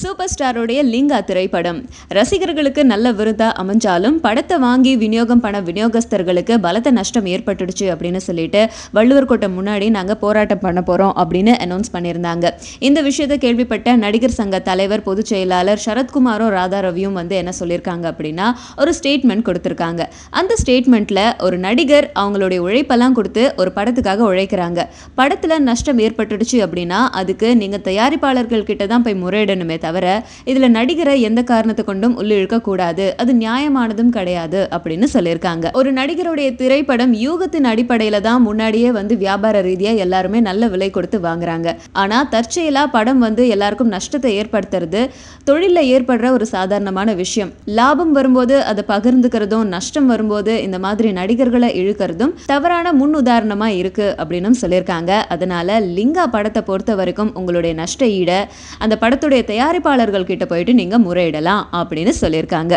Super ஸ்டாரோடைய Lingaa திரைப்படம் ரசிகர்களுக்கு நல்ல விருதா அமைஞ்சாலும் படத்தை வாங்கி விநியோகம் பண்ண விநியோகஸ்தர்களுக்கு பலத்த நஷ்டம் ஏற்பட்டுடுச்சு அப்படின்னு சொல்லிட்டு வள்ளுவர் கோட்டம் முன்னாடி நாங்கள் போராட்டம் பண்ண போகிறோம் அப்படின்னு அனௌன்ஸ் பண்ணியிருந்தாங்க. இந்த விஷயத்தை கேள்விப்பட்ட நடிகர் சங்க தலைவர் பொதுச் செயலாளர் சரத்குமாரும் ராதா ரவியும் என்ன சொல்லியிருக்காங்க அப்படின்னா ஒரு ஸ்டேட்மெண்ட் கொடுத்துருக்காங்க. அந்த ஸ்டேட்மெண்ட்டில் ஒரு நடிகர் அவங்களுடைய உழைப்பெல்லாம் கொடுத்து ஒரு படத்துக்காக உழைக்கிறாங்க. படத்தில் நஷ்டம் ஏற்பட்டுடுச்சு அப்படின்னா அதுக்கு நீங்கள் தயாரிப்பாளர்கள் கிட்ட தான் போய் முறையிடணுமே தவிர இதுல நடிகரை எந்த காரணத்தை கொண்டும் உள்ளிழுக்க கூடாது, அது நியாயமானதும் கிடையாது அப்படின்னு சொல்லியிருக்காங்க. ஒரு நடிகருடைய திரைப்படம் யூகத்தின் அடிப்படையில தான் முன்னாடியே வியாபார ரீதியா எல்லாருமே நல்ல விலை கொடுத்து வாங்குறாங்க. ஆனா தற்செயலா படம் எல்லாருக்கும் நஷ்டத்தை ஏற்படுத்துறது தொழில ஏற்படுற ஒரு சாதாரணமான விஷயம். லாபம் வரும்போது அதை பகிர்ந்துக்கிறதும் நஷ்டம் வரும்போது இந்த மாதிரி நடிகர்களை இழுக்கிறதும் தவறான முன் உதாரணமா இருக்கு அப்படின்னு சொல்லியிருக்காங்க. அதனால லிங்கா படத்தை பொறுத்த வரைக்கும் உங்களுடைய நஷ்ட ஈட அந்த படத்துடைய தயாரிப்பாளர்கள் கிட்ட போயிட்டு நீங்க முறையிடலாம் அப்படின்னு சொல்லியிருக்காங்க.